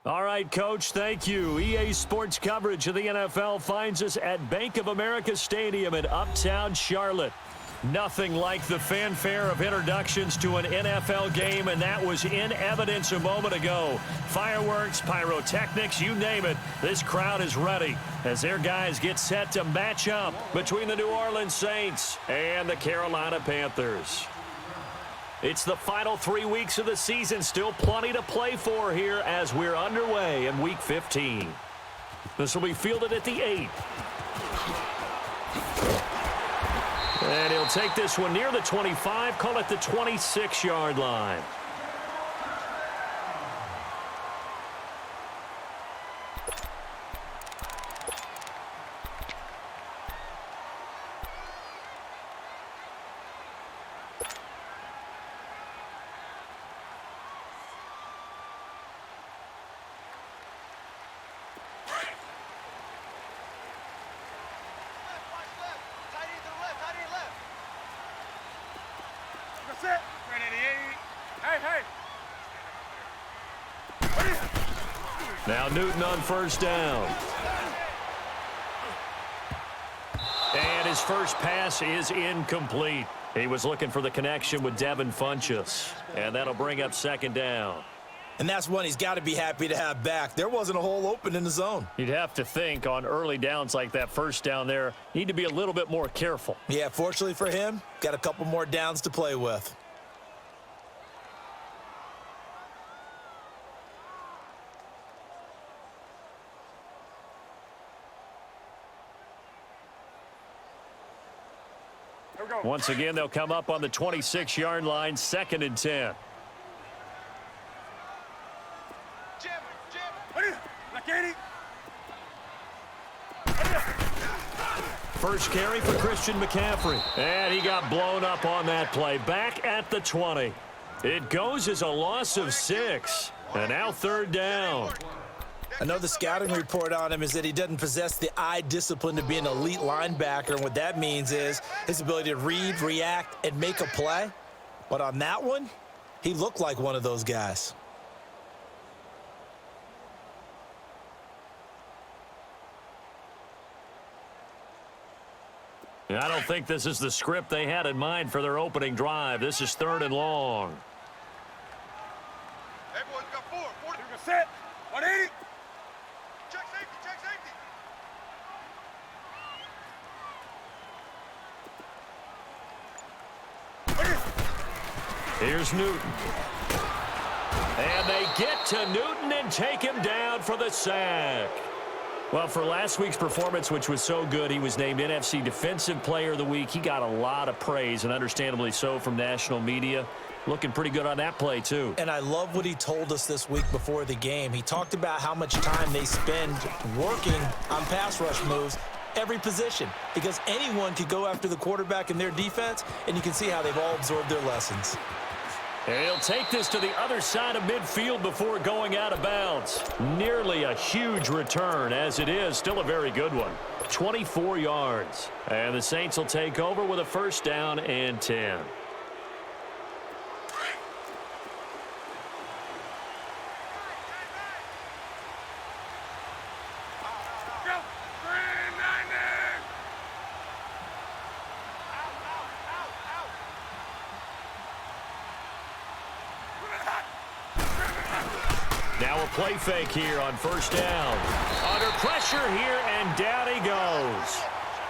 All right, Coach, thank you. EA Sports coverage of the NFL finds us at Bank of America Stadium in Uptown Charlotte. Nothing like the fanfare of introductions to an NFL game, and that was in evidence a moment ago. Fireworks, pyrotechnics, you name it. This crowd is ready as their guys get set to match up between the New Orleans Saints and the Carolina Panthers. It's the final 3 weeks of the season. Still plenty to play for here as we're underway in Week 15. This will be fielded at the 8. And he'll take this one near the 25, call it the 26-yard line. Now Newton on first down. And his first pass is incomplete. He was looking for the connection with Devin Funchess. And that'll bring up second down. And that's one he's got to be happy to have back. There wasn't a hole open in the zone. You'd have to think on early downs like that first down there, need to be a little bit more careful. Yeah, fortunately for him, got a couple more downs to play with. Once again, they'll come up on the 26-yard line, 2nd and 10. First carry for Christian McCaffrey. And he got blown up on that play. Back at the 20. It goes as a loss of 6. And now 3rd down. I know the scouting report on him is that he doesn't possess the eye discipline to be an elite linebacker. And what that means is his ability to read, react, and make a play. But on that one, he looked like one of those guys. I don't think this is the script they had in mind for their opening drive. This is 3rd and long. Hey, boys, got 4. 40. Set. 180. Check safety. Check safety. Here's Newton. And they get to Newton and take him down for the sack. Well, for last week's performance, which was so good, he was named NFC Defensive Player of the Week. He got a lot of praise, and understandably so, from national media. Looking pretty good on that play, too. And I love what he told us this week before the game. He talked about how much time they spend working on pass rush moves, every position, because anyone could go after the quarterback in their defense, and you can see how they've all absorbed their lessons. And he'll take this to the other side of midfield before going out of bounds. Nearly a huge return, as it is still a very good one. 24 yards. And the Saints will take over with a 1st down and 10. Now a play fake here on 1st down. Under pressure here, and down he goes.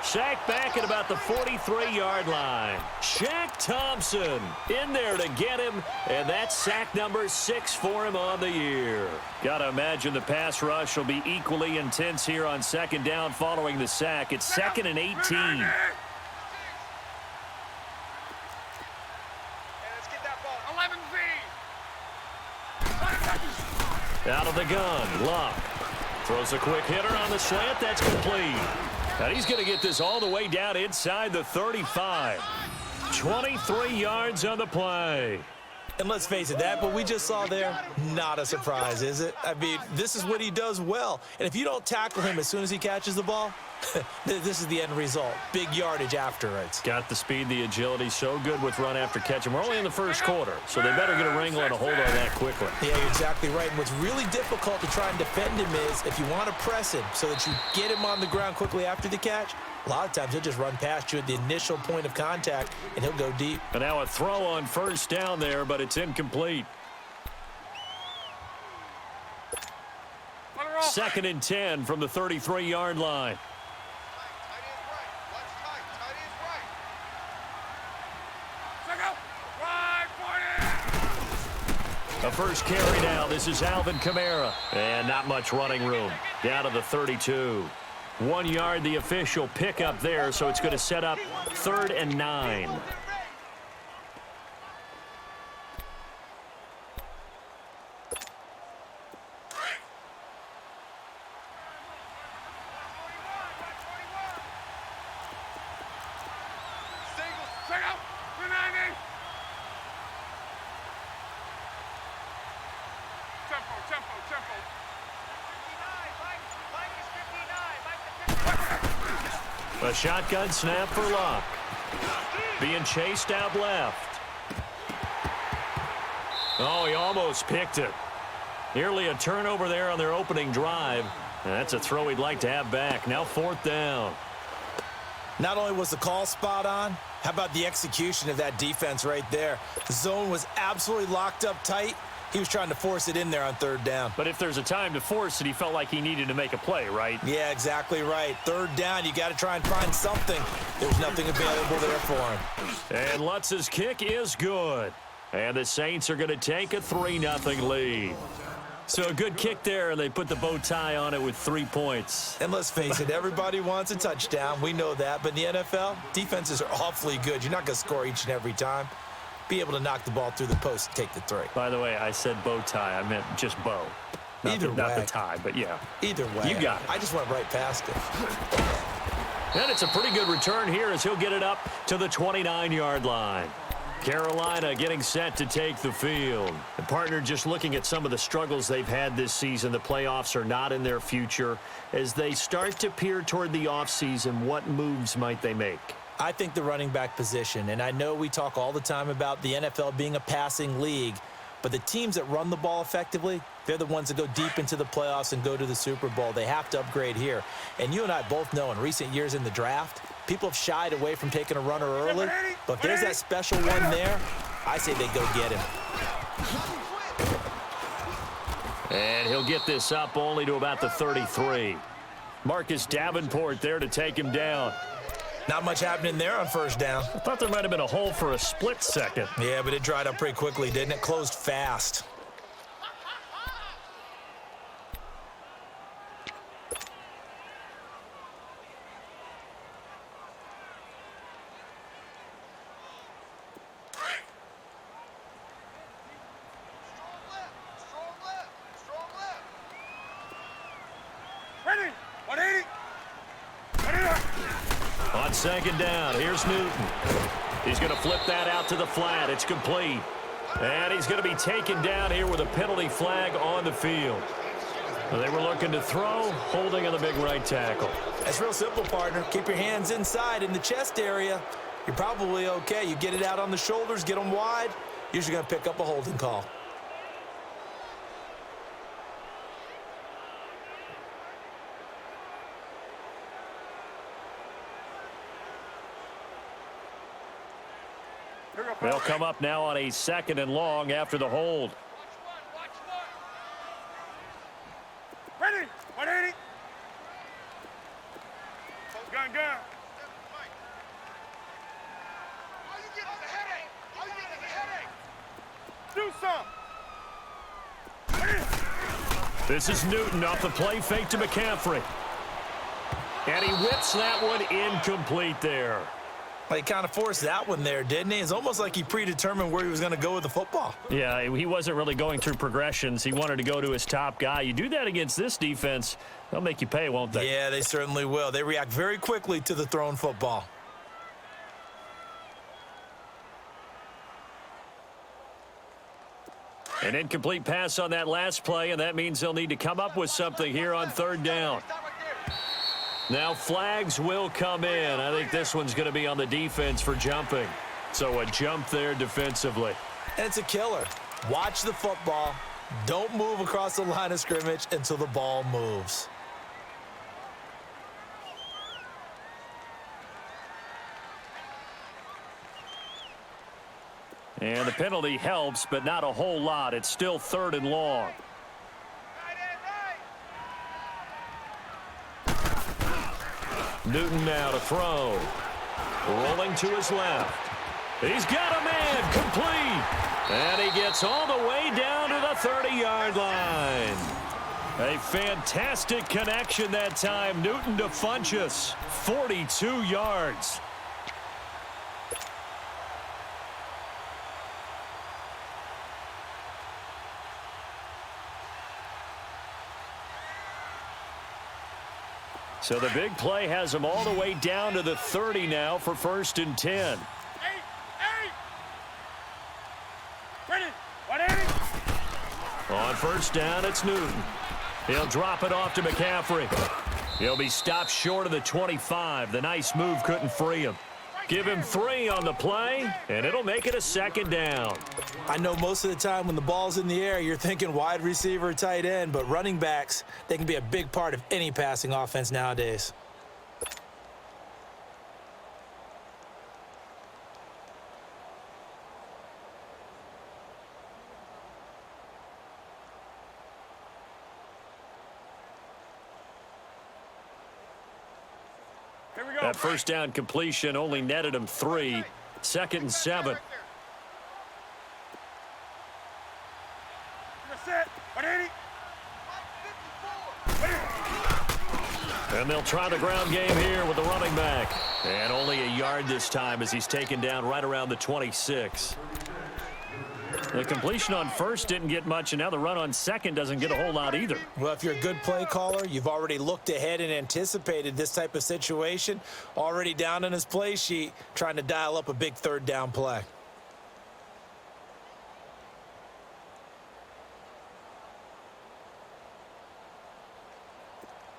Sacked back at about the 43-yard line. Shaq Thompson in there to get him, and that's sack number 6 for him on the year. Got to imagine the pass rush will be equally intense here on 2nd down following the sack. It's 2nd and 18. Out of the gun, Luck. Throws a quick hitter on the slant. That's complete. And he's going to get this all the way down inside the 35. 23 yards on the play. And let's face it, that what we just saw there, not a surprise, is it? I mean, this is what he does well. And if you don't tackle him as soon as he catches the ball, this is the end result. Big yardage afterwards. Got the speed, the agility, so good with run after catch. And we're only in the first quarter, so they better get a wrangle and a hold on that quickly. Yeah, you're exactly right. And what's really difficult to try and defend him is if you want to press him so that you get him on the ground quickly after the catch, a lot of times he'll just run past you at the initial point of contact, and he'll go deep. And now a throw on first down there, but it's incomplete. 2nd and 10 from the 33-yard line. A first carry now. This is Alvin Kamara. And not much running room. Down to the 32. 1 yard, the official pickup there, so it's going to set up 3rd and 9. A shotgun snap for Locke. Being chased out left. Oh, he almost picked it. Nearly a turnover there on their opening drive. And that's a throw he'd like to have back. Now 4th down. Not only was the call spot on, how about the execution of that defense right there? The zone was absolutely locked up tight. He was trying to force it in there on 3rd down. But if there's a time to force it, he felt like he needed to make a play, right? Yeah, exactly right. 3rd down, you got to try and find something. There's nothing available there for him. And Lutz's kick is good. And the Saints are going to take a 3-0 lead. So a good kick there, and they put the bow tie on it with 3 points. And let's face it, everybody wants a touchdown. We know that. But in the NFL, defenses are awfully good. You're not going to score each and every time. Be able to knock the ball through the post and take the 3. By the way, I said bow tie. I meant just bow. Not the tie, but yeah. Either way. You got it. I just went right past it. And it's a pretty good return here as he'll get it up to the 29-yard line. Carolina getting set to take the field. The partner just looking at some of the struggles they've had this season. The playoffs are not in their future. As they start to peer toward the offseason, what moves might they make? I think the running back position, and I know we talk all the time about the NFL being a passing league, but the teams that run the ball effectively, they're the ones that go deep into the playoffs and go to the Super Bowl. They have to upgrade here. And you and I both know in recent years in the draft, people have shied away from taking a runner early, but if there's that special one there, I say they go get him. And he'll get this up only to about the 33. Marcus Davenport there to take him down. Not much happening there on 1st down. I thought there might have been a hole for a split second. Yeah, but it dried up pretty quickly, didn't it? Closed fast. Ready? 180. On 2nd down, here's Newton. He's going to flip that out to the flat. It's complete. And he's going to be taken down here with a penalty flag on the field. They were looking to throw, holding on the big right tackle. That's real simple, partner. Keep your hands inside in the chest area. You're probably okay. You get it out on the shoulders, get them wide. You're usually going to pick up a holding call. They'll come up now on a 2nd and long after the hold. Watch one. Ready? 180. Gun. All you get is a headache. Do some. This is Newton off the play fake to McCaffrey. And he whips that one incomplete there. Well, he kind of forced that one there, didn't he? It's almost like he predetermined where he was going to go with the football. Yeah, he wasn't really going through progressions. He wanted to go to his top guy. You do that against this defense, they'll make you pay, won't they? Yeah, they certainly will. They react very quickly to the thrown football. An incomplete pass on that last play, and that means they'll need to come up with something here on third down. Now flags will come in. I think this one's going to be on the defense for jumping. So a jump there defensively. And it's a killer. Watch the football. Don't move across the line of scrimmage until the ball moves. And the penalty helps, but not a whole lot. It's still third and long. Newton now to throw. Rolling to his left. He's got a man complete. And he gets all the way down to the 30-yard line. A fantastic connection that time. Newton to Funchess. 42 yards. So the big play has him all the way down to the 30 now for 1st and 10. On first down, it's Newton. He'll drop it off to McCaffrey. He'll be stopped short of the 25. The nice move couldn't free him. Give him 3 on the play, and it'll make it a 2nd down. I know most of the time when the ball's in the air, you're thinking wide receiver, tight end, but running backs, they can be a big part of any passing offense nowadays. That first down completion only netted him 3. 2nd and 7. And they'll try the ground game here with the running back. And only a yard this time as he's taken down right around the 26. The completion on first didn't get much, and now the run on second doesn't get a whole lot either. Well, if you're a good play caller, you've already looked ahead and anticipated this type of situation. Already down on his play sheet, trying to dial up a big third down play.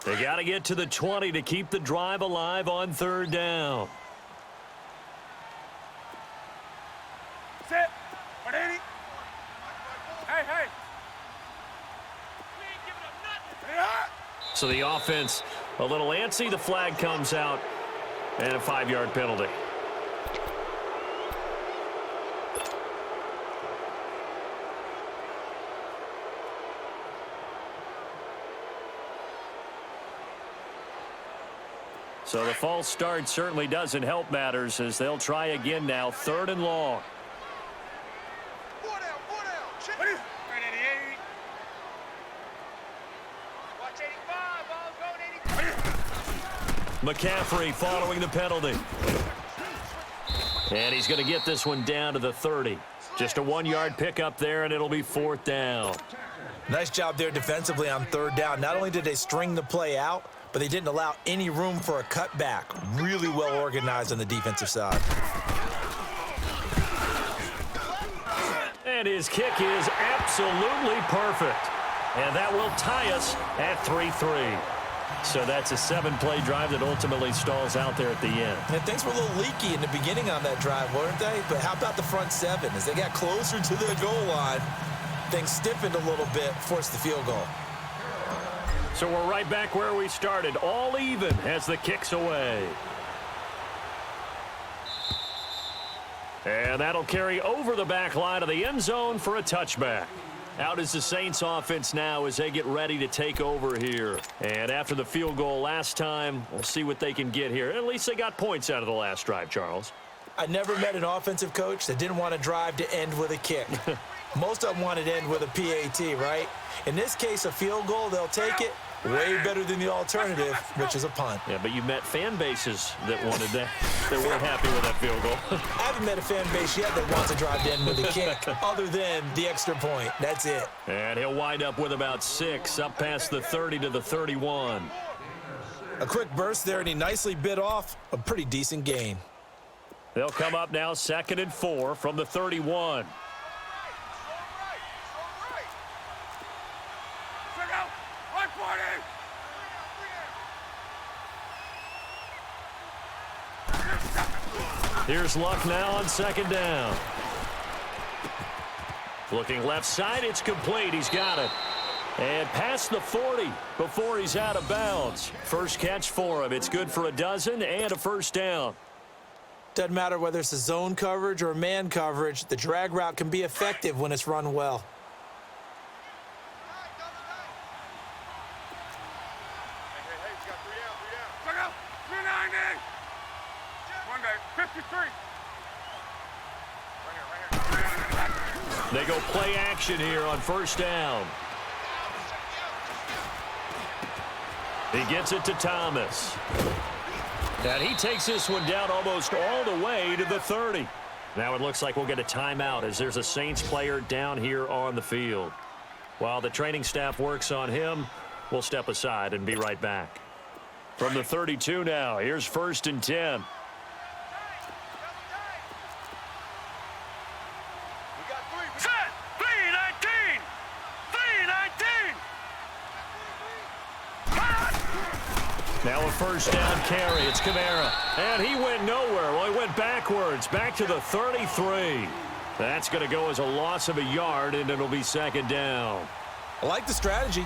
They got to get to the 20 to keep the drive alive on third down. Set. 180. Hey. We ain't giving up nothing. So the offense a little antsy. The flag comes out, and a 5-yard penalty. So the false start certainly doesn't help matters as they'll try again now, 3rd and long. McCaffrey following the penalty. And he's going to get this one down to the 30. Just a 1-yard pickup there, and it'll be 4th down. Nice job there defensively on third down. Not only did they string the play out, but they didn't allow any room for a cutback. Really well organized on the defensive side. And his kick is absolutely perfect. And that will tie us at 3-3. So that's a 7-play drive that ultimately stalls out there at the end. And things were a little leaky in the beginning on that drive, weren't they? But how about the front 7? As they got closer to the goal line, things stiffened a little bit, forced the field goal. So we're right back where we started, all even as the kick's away. And that'll carry over the back line of the end zone for a touchback. Out is the Saints offense now as they get ready to take over here. And after the field goal last time, we'll see what they can get here. At least they got points out of the last drive, Charles. I never met an offensive coach that didn't want to drive to end with a kick. Most of them wanted to end with a PAT, right? In this case, a field goal, they'll take it. Way better than the alternative, which is a punt. Yeah, but you met fan bases that wanted that. They weren't happy with that field goal. I haven't met a fan base yet that wants to drive to end with a kick, other than the extra point. That's it. And he'll wind up with about 6, up past the 30 to the 31. A quick burst there, and he nicely bit off a pretty decent gain. They'll come up now 2nd and 4 from the 31. Here's Luck now on second down. Looking left side, it's complete. He's got it. And past the 40 before he's out of bounds. First catch for him. It's good for a dozen and a first down. Doesn't matter whether it's a zone coverage or man coverage, the drag route can be effective when it's run well. Hey, you got 3 down. Check out. 390. Monday, 53. Right here. They go play action here on first down. He gets it to Thomas. And he takes this one down almost all the way to the 30. Now it looks like we'll get a timeout as there's a Saints player down here on the field. While the training staff works on him, we'll step aside and be right back. From the 32 now, here's first and 10. Set. 319. 319. Now a first down carry. It's Kamara. And he went nowhere. Well, he went backwards. Back to the 33. That's going to go as a loss of a yard, and it'll be second down. I like the strategy.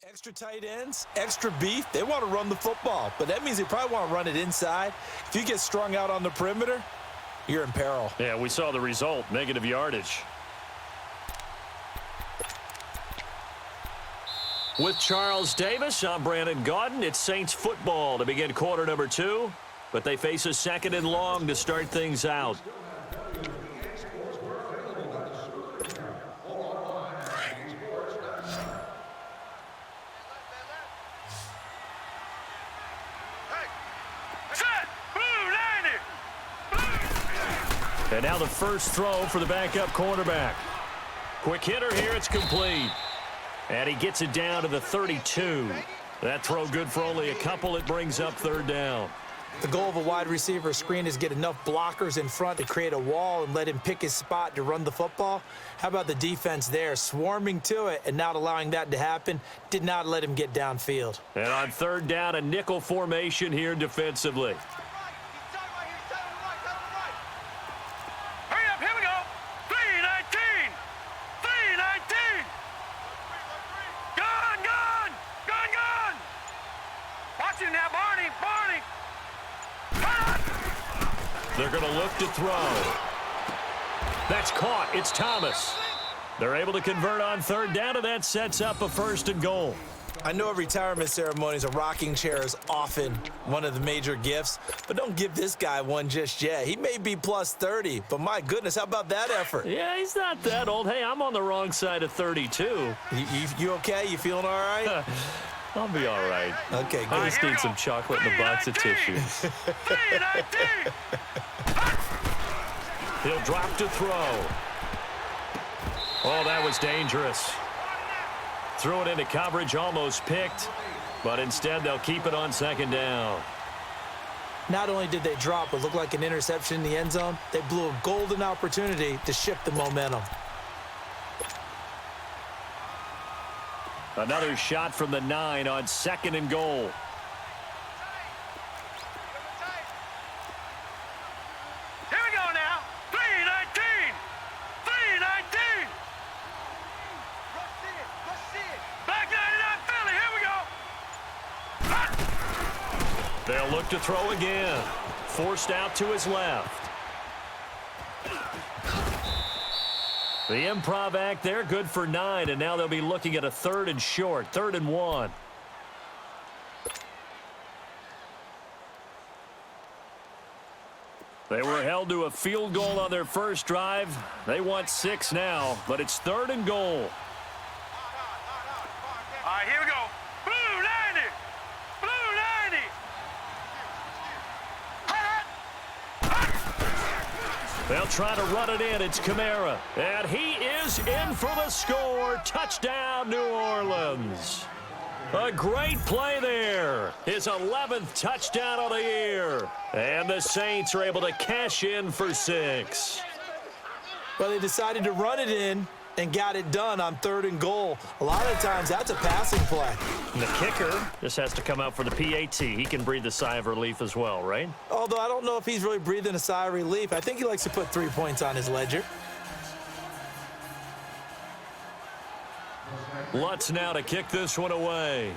Extra tight ends, extra beef, they want to run the football, but that means they probably want to run it inside. If you get strung out on the perimeter, you're in peril. Yeah, we saw the result, negative yardage. With Charles Davis, I'm Brandon Gaudin. It's Saints football to begin quarter number 2, but they face a second and long to start things out. And now the first throw for the backup quarterback. Quick hitter here, it's complete. And he gets it down to the 32. That throw good for only a couple. It brings up third down. The goal of a wide receiver screen is get enough blockers in front to create a wall and let him pick his spot to run the football. How about the defense there, swarming to it and not allowing that to happen? Did not let him get downfield. And on third down, a nickel formation here defensively. They're going to look to throw. That's caught. It's Thomas. They're able to convert on third down, and that sets up a first and goal. I know retirement ceremonies, a rocking chair is often one of the major gifts, but don't give this guy one just yet. He may be plus 30, but my goodness, how about that effort? Yeah, he's not that old. Hey, I'm on the wrong side of 32. You okay? You feeling all right? I'll be all right. Okay, good. I just need some chocolate and a box of tissues. He'll drop to throw. Oh, that was dangerous. Threw it into coverage, almost picked, but instead they'll keep it on second down. Not only did they drop what looked like an interception in the end zone, they blew a golden opportunity to shift the momentum. Another shot from the 9 on 2nd and goal. Here we go now. 3-19. 3-19. Back 99 Philly. Here we go. They'll look to throw again. Forced out to his left. The improv act there, good for 9, and now they'll be looking at a 3rd and short, 3rd and 1. They were held to a field goal on their first drive. They want 6 now, but it's 3rd and goal. All right, here we go. Blue 90. Blue 90. They'll try to run it in. It's Kamara. And he is in for the score. Touchdown, New Orleans. A great play there. His 11th touchdown of the year. And the Saints are able to cash in for 6. Well, they decided to run it in and got it done on 3rd and goal. A lot of times, that's a passing play. And the kicker just has to come out for the PAT. He can breathe a sigh of relief as well, right? Although I don't know if he's really breathing a sigh of relief. I think he likes to put 3 points on his ledger. Lutz now to kick this one away.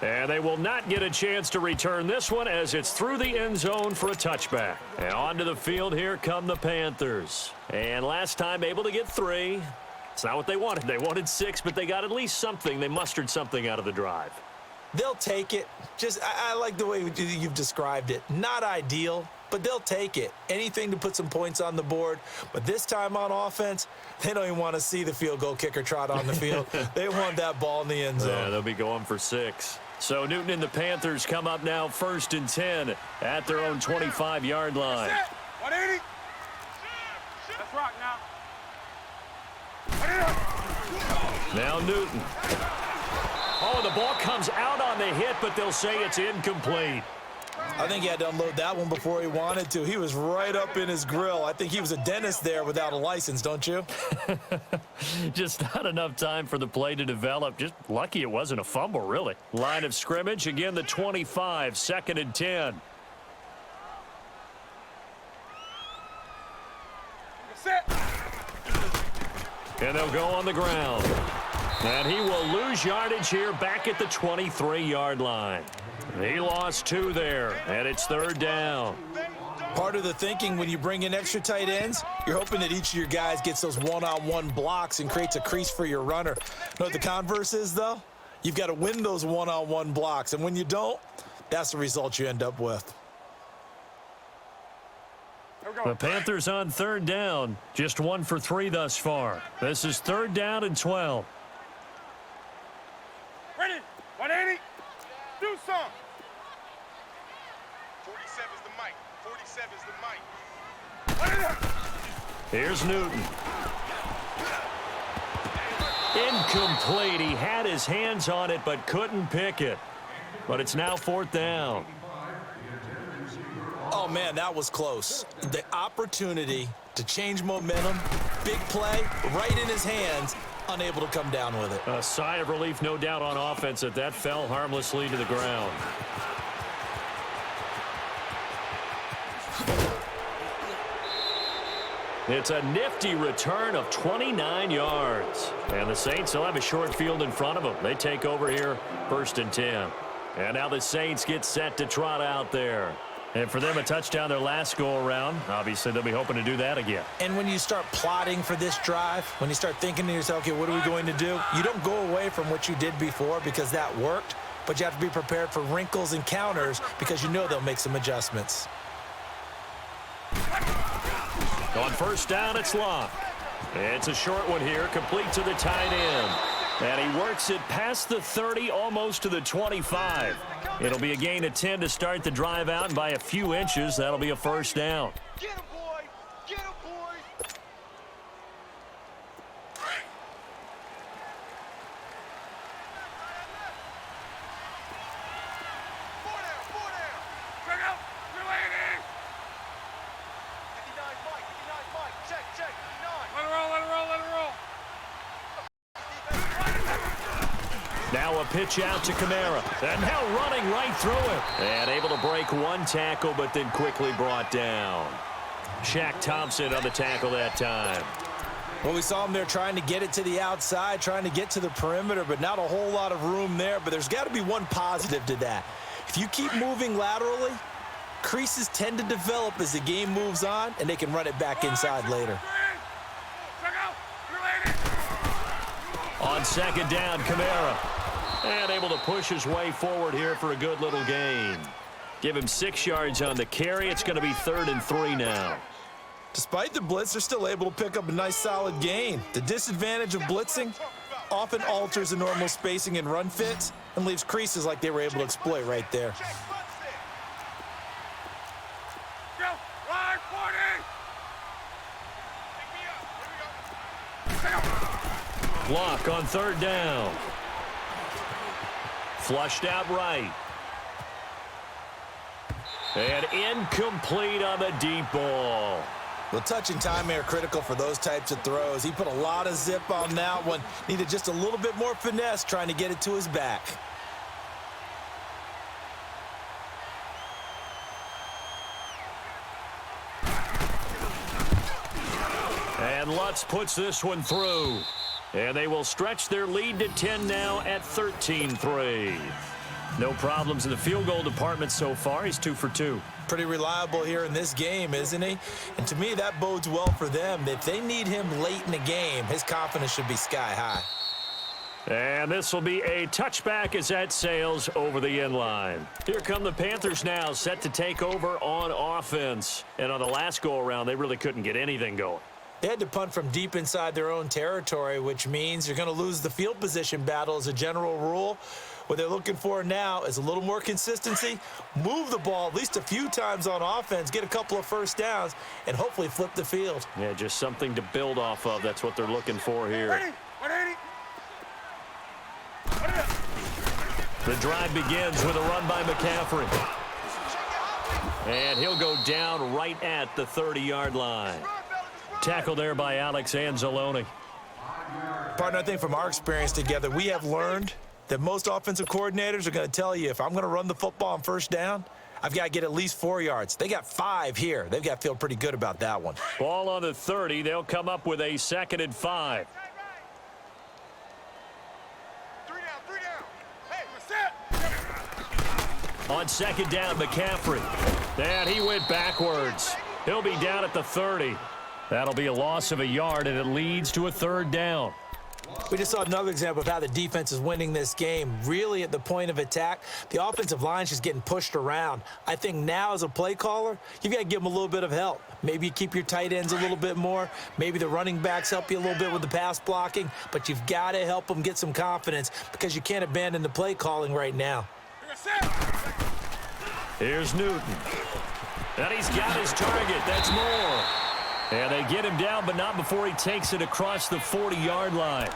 And they will not get a chance to return this one as it's through the end zone for a touchback. And onto the field, here come the Panthers. And last time able to get 3. It's not what they wanted. They wanted 6, but they got at least something. They mustered something out of the drive. They'll take it. I like the way you've described it. Not ideal, but they'll take it. Anything to put some points on the board. But this time on offense, they don't even want to see the field goal kicker trot on the field. They want that ball in the end zone. Yeah, they'll be going for 6. So Newton and the Panthers come up now 1st and 10 at their own 25-yard line. 180. Let's rock now. Now Newton. Oh, the ball comes out on the hit, but they'll say it's incomplete. I think he had to unload that one before he wanted to. He was right up in his grill. I think he was a dentist there without a license, don't you? Just not enough time for the play to develop. Just lucky it wasn't a fumble, really. Line of scrimmage, again the 25, 2nd and 10. Set. And they'll go on the ground. And he will lose yardage here back at the 23-yard line. He lost 2 there, and it's 3rd down. Part of the thinking when you bring in extra tight ends, you're hoping that each of your guys gets those one-on-one blocks and creates a crease for your runner. You know what the converse is, though? You've got to win those one-on-one blocks, and when you don't, that's the result you end up with. The Panthers on 3rd down, just 1 for 3 thus far. This is 3rd down and 12. Ready. 180. Do some. 47's the mic. 47's the mic. Here's Newton. Incomplete. He had his hands on it but couldn't pick it. But it's now 4th down. Oh, man, that was close. The opportunity to change momentum, big play, right in his hands, unable to come down with it. A sigh of relief, no doubt, on offense that that fell harmlessly to the ground. It's a nifty return of 29 yards. And the Saints will have a short field in front of them. They take over here 1st and 10. And now the Saints get set to trot out there. And for them, a touchdown their last go-around. Obviously, they'll be hoping to do that again. And when you start plotting for this drive, when you start thinking to yourself, okay, what are we going to do? You don't go away from what you did before because that worked, but you have to be prepared for wrinkles and counters because you know they'll make some adjustments. On first down, it's Locke. It's a short one here, complete to the tight end. And he works it past the 30, almost to the 25. It'll be a gain of 10 to start the drive out, and by a few inches, that'll be a first down. Get him, boy! Get him, boy! Four down! Check out! You're landing! 59 Mike, check, 59. Let it roll! Now a pitch out to Kamara. And now running right through it. And able to break one tackle, but then quickly brought down. Shaq Thompson on the tackle that time. Well, we saw him there trying to get it to the outside, trying to get to the perimeter, but not a whole lot of room there. But there's got to be one positive to that. If you keep moving laterally, creases tend to develop as the game moves on, and they can run it back inside later. Check out! You're landing! On second down, Kamara. And able to push his way forward here for a good little gain. Give him 6 yards on the carry. It's going to be 3rd and 3 now. Despite the blitz, they're still able to pick up a nice solid gain. The disadvantage of blitzing often alters the normal spacing and run fits and leaves creases like they were able to exploit right there. Go! Line 40! Pick me up! Block on 3rd down. Flushed out right. And incomplete on the deep ball. Well, touch and time are critical for those types of throws. He put a lot of zip on that one. Needed just a little bit more finesse trying to get it to his back. And Lutz puts this one through. And they will stretch their lead to 10 now at 13-3. No problems in the field goal department so far. He's 2 for 2. Pretty reliable here in this game, isn't he? And to me, that bodes well for them. If they need him late in the game, his confidence should be sky high. And this will be a touchback as that sails over the end line. Here come the Panthers now, set to take over on offense. And on the last go-around, they really couldn't get anything going. They had to punt from deep inside their own territory, which means you're going to lose the field position battle as a general rule. What they're looking for now is a little more consistency, move the ball at least a few times on offense, get a couple of first downs, and hopefully flip the field. Yeah, just something to build off of. That's what they're looking for here. 180. The drive begins with a run by McCaffrey. And he'll go down right at the 30-yard line. Tackle there by Alex Anzalone. Partner, I think from our experience together, we have learned that most offensive coordinators are going to tell you, if I'm going to run the football on first down, I've got to get at least 4 yards. They got 5 here. They've got to feel pretty good about that one. Ball on the 30. They'll come up with a 2nd and 5. 3 down. Hey, we're set. On 2nd down, McCaffrey. And he went backwards. He'll be down at the 30. That'll be a loss of a yard, and it leads to a 3rd down. We just saw another example of how the defense is winning this game. Really at the point of attack, the offensive line's just getting pushed around. I think now as a play caller, you've got to give them a little bit of help. Maybe you keep your tight ends a little bit more. Maybe the running backs help you a little bit with the pass blocking. But you've got to help them get some confidence because you can't abandon the play calling right now. Here's Newton. And he's got his target. That's Moore. And they get him down, but not before he takes it across the 40-yard line.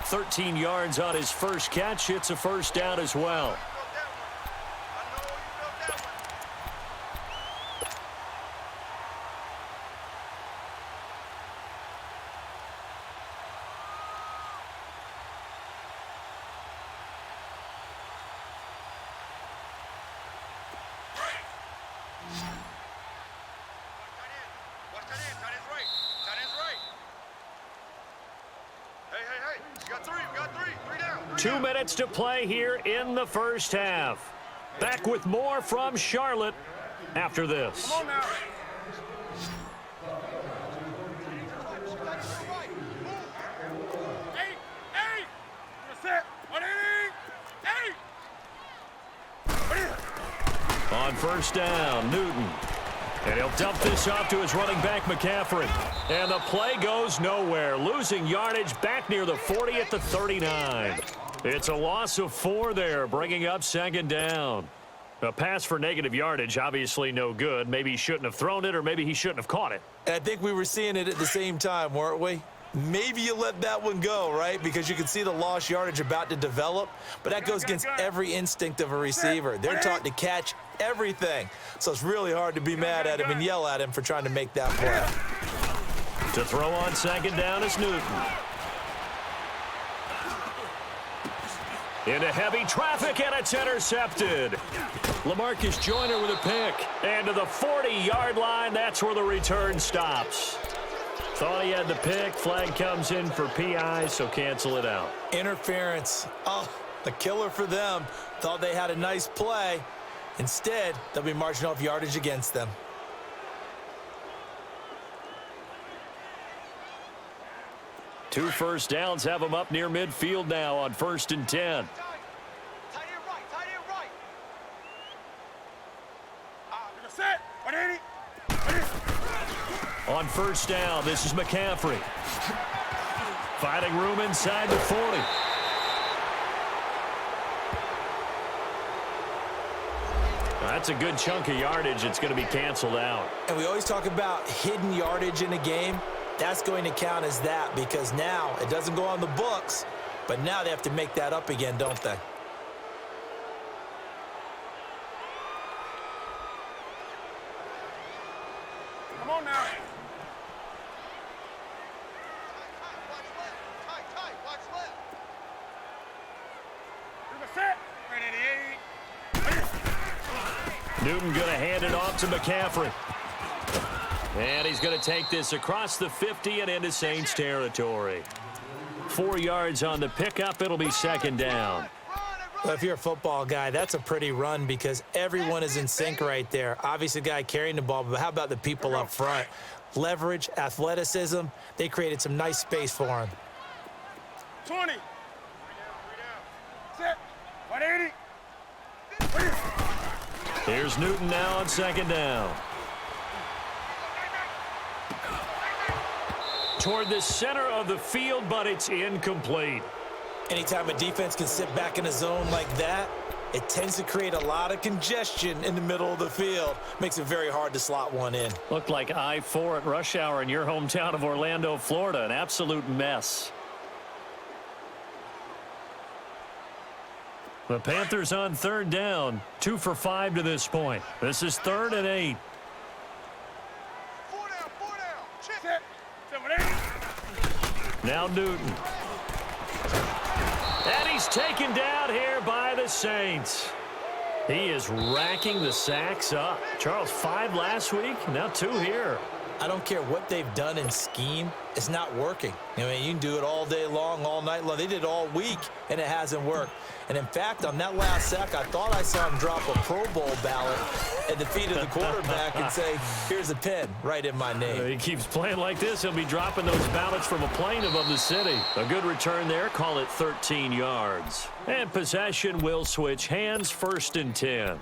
13 yards on his first catch. It's a first down as well. Hey. You got three. 3 down. 2 minutes to play here in the first half. Back with more from Charlotte. after this. Come on now. Eight. Set. 180. On first down, Newton. And he'll dump this off to his running back, McCaffrey. And the play goes nowhere. Losing yardage back near the 40 at the 39. It's a loss of 4 there, bringing up second down. A pass for negative yardage, obviously no good. Maybe he shouldn't have thrown it, or maybe he shouldn't have caught it. And I think we were seeing it at the same time, weren't we? Maybe you let that one go, right? Because you can see the lost yardage about to develop. But that goes against every instinct of a receiver. They're taught to catch everything. So it's really hard to be mad at him and yell at him for trying to make that play. To throw on second down is Newton. Into heavy traffic, and it's intercepted. LaMarcus Joyner with a pick. And to the 40-yard line, that's where the return stops. Thought he had the pick. Flag comes in for PI, so cancel it out. Interference. Oh, a killer for them. Thought they had a nice play. Instead, they'll be marching off yardage against them. Two first downs have them up near midfield now on 1st and 10. Tight end right. Set. 180. On first down, this is McCaffrey. Finding room inside the 40. That's a good chunk of yardage. It's going to be canceled out. And we always talk about hidden yardage in a game. That's going to count as that because now it doesn't go on the books, but now they have to make that up again, don't they? Come on now. Watch left. Set. 188. Newton going to hand it off to McCaffrey. And he's going to take this across the 50 and into Saints territory. 4 yards on the pickup. It'll be second down. Well, if you're a football guy, that's a pretty run because everyone is in sync right there. Obviously, the guy carrying the ball, but how about the people up front? Leverage, athleticism. They created some nice space for him. 20. Set. 180. Here's Newton now on second down. Toward the center of the field, but it's incomplete. Anytime a defense can sit back in a zone like that, it tends to create a lot of congestion in the middle of the field. Makes it very hard to slot one in. Looked like I-4 at rush hour in your hometown of Orlando, Florida. An absolute mess. The Panthers on third down. 2 for 5 to this point. This is 3rd and 8. 4 down. Set. 180. Now Newton. And he's taken down here by the Saints. He is racking the sacks up. Charles, 5 last week, now 2 here. I don't care what they've done in scheme. It's not working. I mean, you can do it all day long, all night long. They did it all week, and it hasn't worked. And, in fact, on that last sack, I thought I saw him drop a Pro Bowl ballot at the feet of the quarterback and say, here's a pen right in my name. He keeps playing like this. He'll be dropping those ballots from a plane above the city. A good return there. Call it 13 yards. And possession will switch hands. 1st and 10.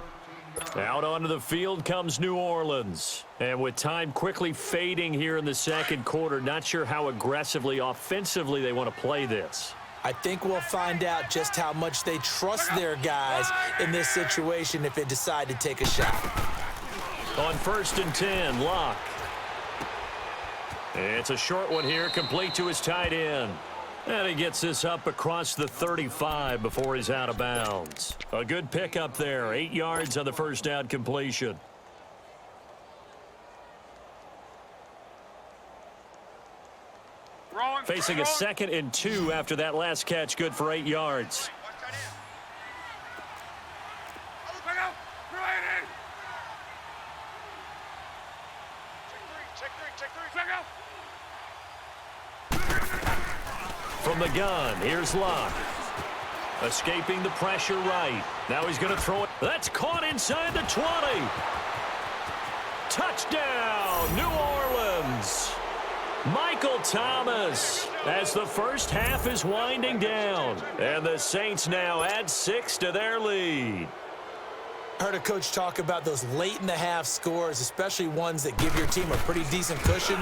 Out onto the field comes New Orleans. And with time quickly fading here in the second quarter, not sure how aggressively, offensively they want to play this. I think we'll find out just how much they trust their guys in this situation if they decide to take a shot. On 1st and 10, Locke. It's a short one here, complete to his tight end. And he gets this up across the 35 before he's out of bounds. A good pickup there, 8 yards on the first down completion. Facing a 2nd and 2 after that last catch, good for 8 yards. From the gun, here's Locke. Escaping the pressure right. Now he's going to throw it. That's caught inside the 20. Touchdown, New Orleans. Michael Thomas as the first half is winding down. And the Saints now add 6 to their lead. I heard a coach talk about those late in the half scores, especially ones that give your team a pretty decent cushion.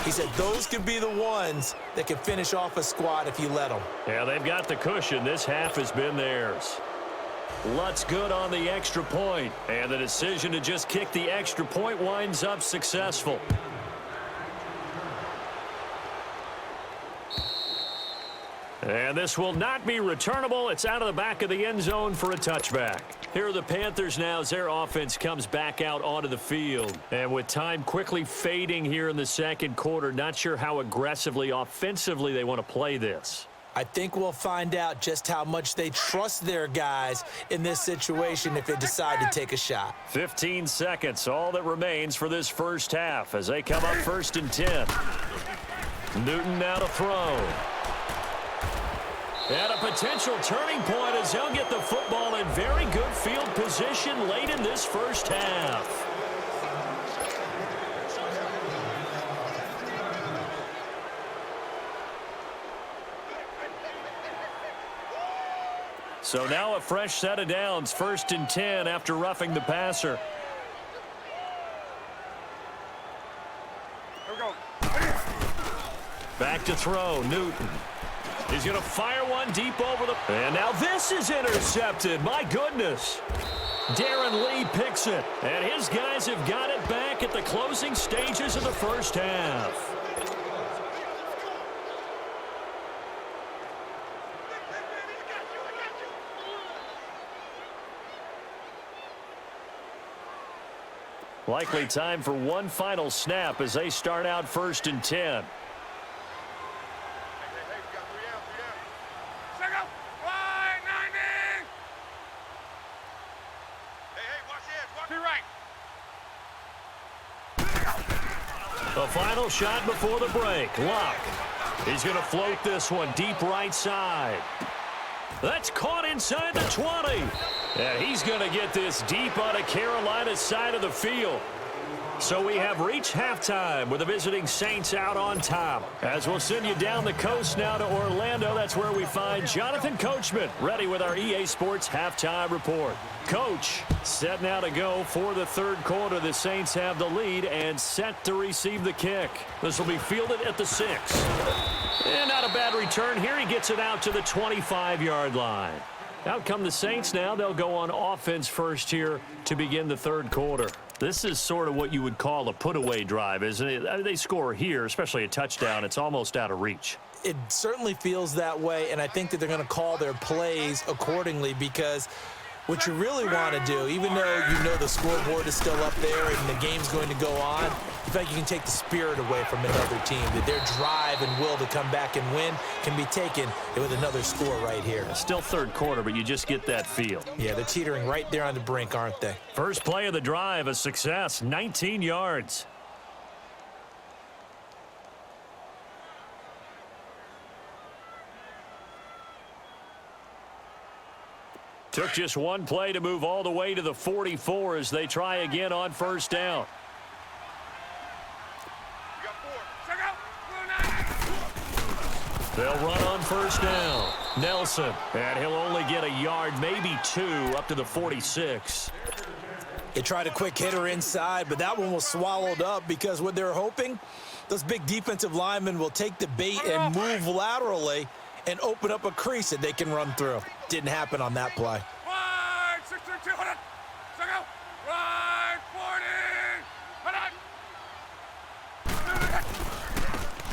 He said those could be the ones that can finish off a squad if you let them. Yeah, they've got the cushion. This half has been theirs. Lutz good on the extra point, and the decision to just kick the extra point winds up successful. And this will not be returnable. It's out of the back of the end zone for a touchback. Here are the Panthers now as their offense comes back out onto the field. And with time quickly fading here in the second quarter, not sure how aggressively, offensively they want to play this. I think we'll find out just how much they trust their guys in this situation if they decide to take a shot. 15 seconds, all that remains for this first half as they come up 1st and 10. Newton now to throw. And a potential turning point as he'll get the football in very good field position late in this first half. So now a fresh set of downs, 1st and 10 after roughing the passer. Here we go. Back to throw, Newton. He's going to fire one deep over the... And now this is intercepted. My goodness. Darren Lee picks it. And his guys have got it back at the closing stages of the first half. Likely time for one final snap as they start out 1st and 10. Hey, we got 3 out, 3 out. Second, wide, 90. Hey, watch this, watch to right. The final shot before the break. Luck. He's going to float this one deep right side. That's caught inside the 20. And he's going to get this deep on Carolina's side of the field. So we have reached halftime with the visiting Saints out on top. As we'll send you down the coast now to Orlando, that's where we find Jonathan Coachman ready with our EA Sports halftime report. Coach, set now to go for the third quarter. The Saints have the lead and set to receive the kick. This will be fielded at the 6. And not a bad return here. He gets it out to the 25-yard line. Out come the Saints now. They'll go on offense first here to begin the third quarter. This is sort of what you would call a put-away drive, isn't it? I mean, they score here, especially a touchdown. It's almost out of reach. It certainly feels that way, and I think that they're going to call their plays accordingly because what you really want to do, even though you know the scoreboard is still up there and the game's going to go on, in fact, you can take the spirit away from another team. That their drive and will to come back and win can be taken with another score right here. Still third quarter, but you just get that feel. Yeah, they're teetering right there on the brink, aren't they? First play of the drive, a success, 19 yards. Took just one play to move all the way to the 44 as they try again on first down. We got 4. Check out. They'll run on first down. Nelson, and he'll only get a yard, maybe 2, up to the 46. They tried a quick hitter inside, but that one was swallowed up because what they're hoping, those big defensive linemen will take the bait and move laterally and open up a crease that they can run through. Didn't happen on that play. Wide, 6-2, hold on. Check out. Wide, 40. Hold on.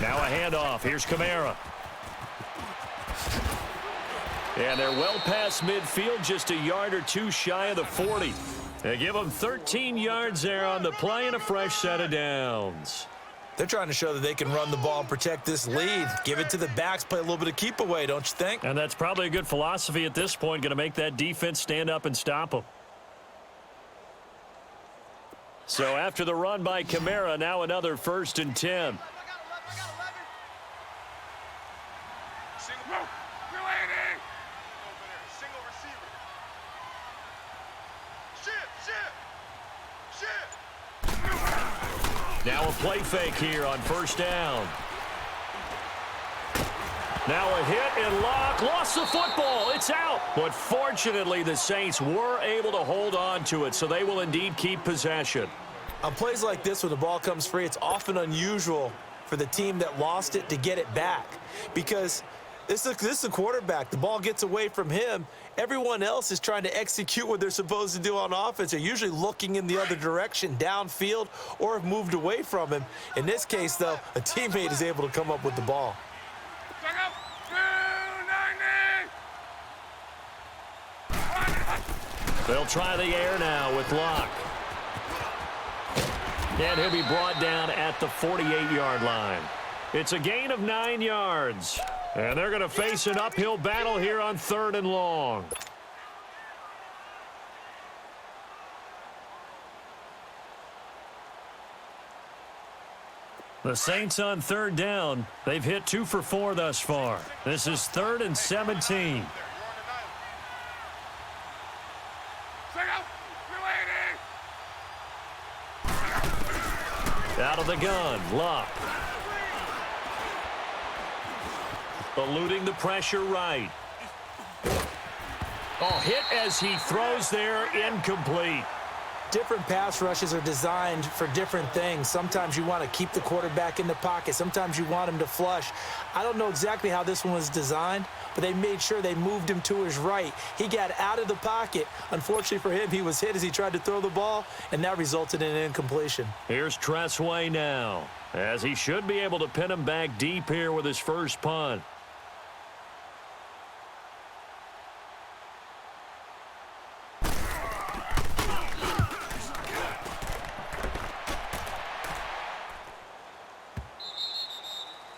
Now a handoff. Here's Kamara. And they're well past midfield, just a yard or 2 shy of the 40. They give them 13 yards there on the play and a fresh set of downs. They're trying to show that they can run the ball and protect this lead. Give it to the backs, play a little bit of keep away, don't you think? And that's probably a good philosophy at this point, going to make that defense stand up and stop them. So after the run by Kamara, now another 1st and 10. Now a play fake here on first down. Now a hit and Locke lost the football. It's out. But fortunately, the Saints were able to hold on to it, so they will indeed keep possession. On plays like this, when the ball comes free, it's often unusual for the team that lost it to get it back, because this is a quarterback. The ball gets away from him. Everyone else is trying to execute what they're supposed to do on offense. They're usually looking in the other direction, downfield, or have moved away from him. In this case, though, a teammate is able to come up with the ball. They'll try the air now with Locke. And he'll be brought down at the 48-yard line. It's a gain of 9 yards. And they're going to face an uphill battle here on 3rd and long. The Saints on 3rd down. They've hit 2 for 4 thus far. This is 3rd and 17. Out of the gun, Locke. Eluding the pressure right. Oh, hit as he throws there, incomplete. Different pass rushes are designed for different things. Sometimes you want to keep the quarterback in the pocket. Sometimes you want him to flush. I don't know exactly how this one was designed, but they made sure they moved him to his right. He got out of the pocket. Unfortunately for him, he was hit as he tried to throw the ball, and that resulted in an incompletion. Here's Tressway now, as he should be able to pin him back deep here with his first punt.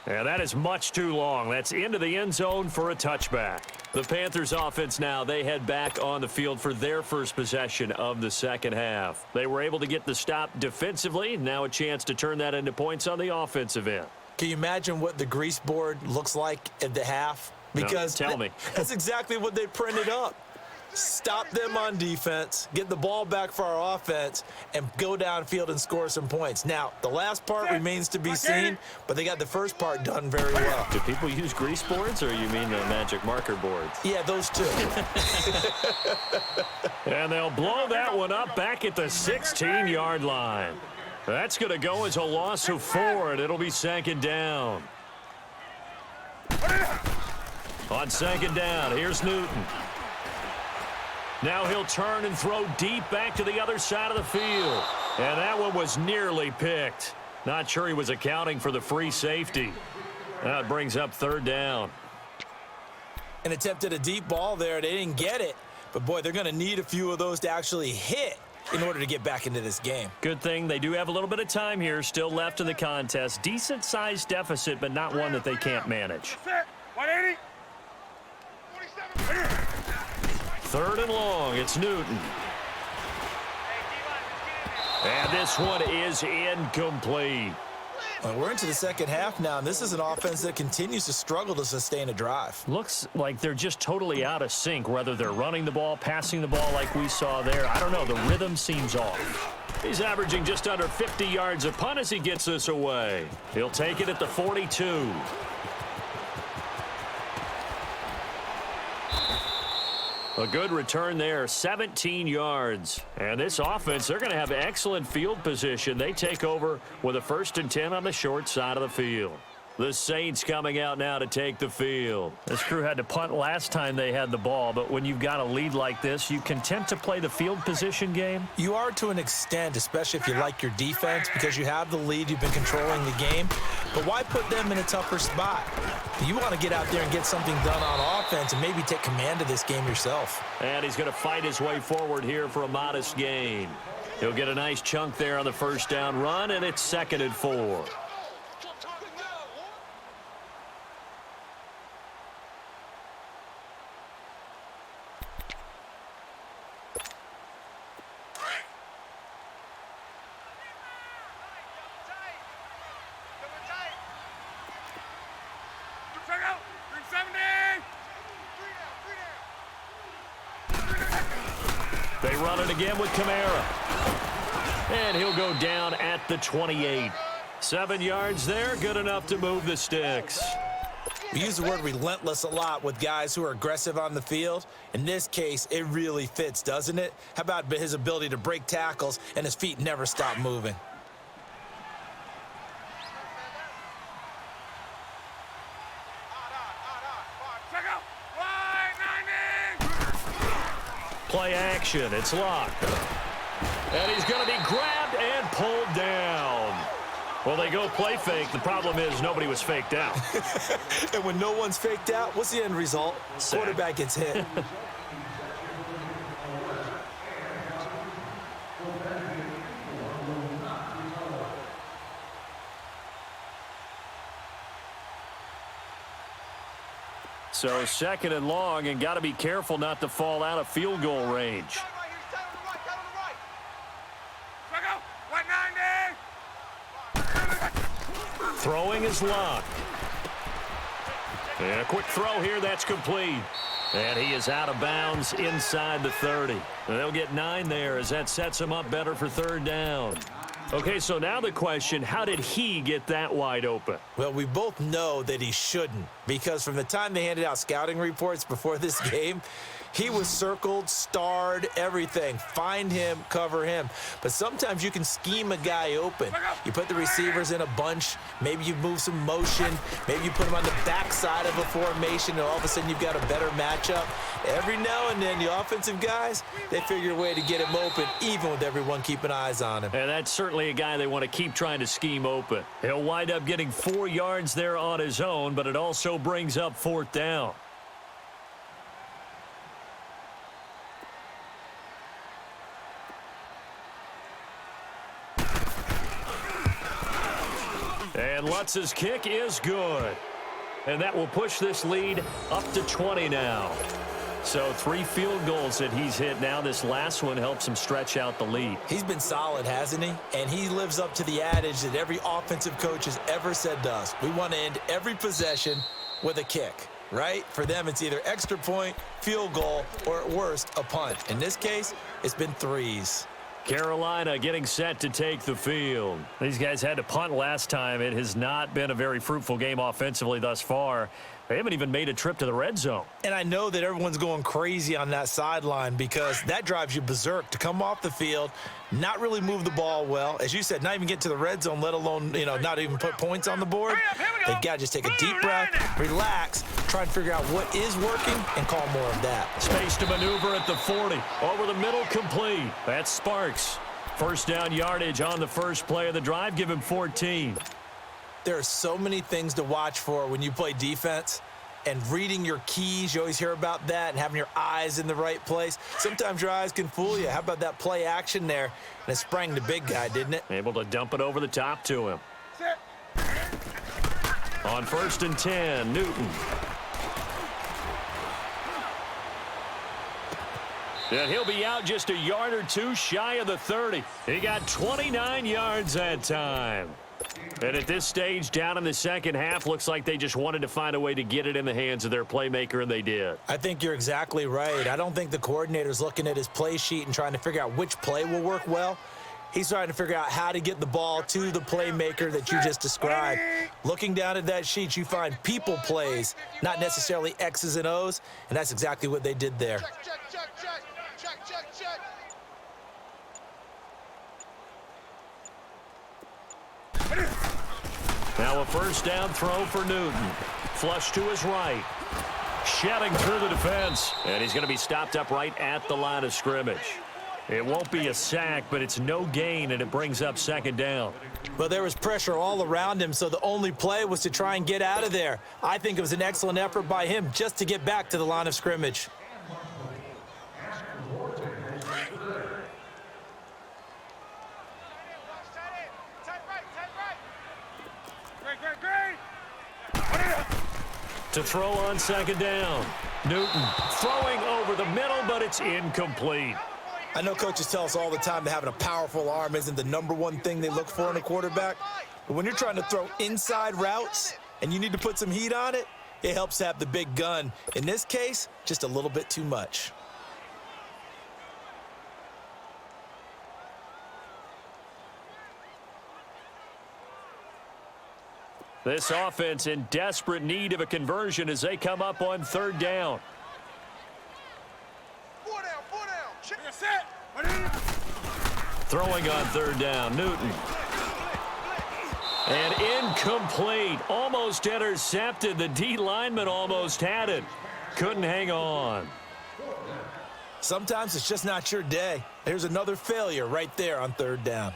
And that is much too long. That's into the end zone for a touchback. The Panthers offense now, they head back on the field for their first possession of the second half. They were able to get the stop defensively. Now a chance to turn that into points on the offensive end. Can you imagine what the grease board looks like at the half? Because no, tell me. That's exactly what they printed up. Stop them on defense, get the ball back for our offense, and go downfield and score some points. Now, the last part remains to be seen, but they got the first part done very well. Do people use grease boards, or you mean the magic marker boards? Yeah, those two. And they'll blow that one up back at the 16-yard line. That's going to go as a loss of 4, and it'll be 2nd down. On 2nd down, here's Newton. Now he'll turn and throw deep back to the other side of the field. And that one was nearly picked. Not sure he was accounting for the free safety. That brings up 3rd down. An attempt at a deep ball there. They didn't get it. But, boy, they're going to need a few of those to actually hit in order to get back into this game. Good thing they do have a little bit of time here still left in the contest. Decent-sized deficit, but not one that they can't manage. 180. 3rd and long, it's Newton. And this one is incomplete. Well, we're into the second half now, and this is an offense that continues to struggle to sustain a drive. Looks like they're just totally out of sync, whether they're running the ball, passing the ball like we saw there. I don't know, the rhythm seems off. He's averaging just under 50 yards a punt as he gets this away. He'll take it at the 42. A good return there, 17 yards. And this offense, they're going to have excellent field position. They take over with a 1st and 10 on the short side of the field. The Saints coming out now to take the field. This crew had to punt last time they had the ball, but when you've got a lead like this, you content to play the field position game? You are to an extent, especially if you like your defense, because you have the lead, you've been controlling the game. But why put them in a tougher spot? You want to get out there and get something done on offense and maybe take command of this game yourself. And he's going to fight his way forward here for a modest gain. He'll get a nice chunk there on the 1st down run, and it's 2nd and 4. They run it again with Kamara. And he'll go down at the 28. 7 yards there, good enough to move the sticks. We use the word relentless a lot with guys who are aggressive on the field. In this case, it really fits, doesn't it? How about his ability to break tackles and his feet never stop moving? Play action, it's locked. And he's going to be grabbed and pulled down. Well, they go play fake. The problem is nobody was faked out. And when no one's faked out, what's the end result? Sack. Quarterback gets hit. So 2nd and long, and got to be careful not to fall out of field goal range. Throwing is locked. And a quick throw here, that's complete. And he is out of bounds inside the 30. They'll get 9 there as that sets him up better for 3rd down. Okay, so now the question, how did he get that wide open? Well, we both know that he shouldn't, because from the time they handed out scouting reports before this game, he was circled, starred, everything. Find him, cover him. But sometimes you can scheme a guy open. You put the receivers in a bunch. Maybe you move some motion. Maybe you put him on the backside of a formation, and all of a sudden you've got a better matchup. Every now and then, the offensive guys, they figure a way to get him open, even with everyone keeping eyes on him. And that's certainly a guy they want to keep trying to scheme open. He'll wind up getting 4 yards there on his own, but it also brings up 4th down. And Lutz's kick is good. And that will push this lead up to 20 now. So 3 field goals that he's hit now. This last one helps him stretch out the lead. He's been solid, hasn't he? And he lives up to the adage that every offensive coach has ever said to us. We want to end every possession with a kick, right? For them, it's either extra point, field goal, or at worst, a punt. In this case, it's been 3s. Carolina getting set to take the field. These guys had to punt last time. It has not been a very fruitful game offensively thus far. They haven't even made a trip to the red zone. And I know that everyone's going crazy on that sideline because that drives you berserk to come off the field, not really move the ball well. As you said, not even get to the red zone, let alone, not even put points on the board. They've got to just take a deep breath, relax, try and figure out what is working and call more of that. Space to maneuver at the 40. Over the middle, complete. That's Sparks. 1st down yardage on the first play of the drive. Give him 14. There are so many things to watch for when you play defense, and reading your keys, you always hear about that, and having your eyes in the right place. Sometimes your eyes can fool you. How about that play action there? And it sprang the big guy, didn't it? Able to dump it over the top to him. On 1st and 10, Newton. And he'll be out just a yard or 2 shy of the 30. He got 29 yards that time. And at this stage, down in the second half, looks like they just wanted to find a way to get it in the hands of their playmaker, and they did. I think you're exactly right. I don't think the coordinator's looking at his play sheet and trying to figure out which play will work well. He's trying to figure out how to get the ball to the playmaker that you just described. Looking down at that sheet, you find people plays, not necessarily X's and O's, and that's exactly what they did there. Now a 1st down throw for Newton. Flush to his right. Shedding through the defense. And he's going to be stopped up right at the line of scrimmage. It won't be a sack, but it's no gain, and it brings up 2nd down. Well, there was pressure all around him, so the only play was to try and get out of there. I think it was an excellent effort by him just to get back to the line of scrimmage. To throw on 2nd down. Newton throwing over the middle, but it's incomplete. I know coaches tell us all the time that having a powerful arm isn't the #1 thing they look for in a quarterback. But when you're trying to throw inside routes and you need to put some heat on it, it helps to have the big gun. In this case, just a little bit too much. This offense in desperate need of a conversion as they come up on third down. Four down. Check your set. Throwing on third down, Newton. And incomplete. Almost intercepted. The D lineman almost had it. Couldn't hang on. Sometimes it's just not your day. There's another failure right there on third down.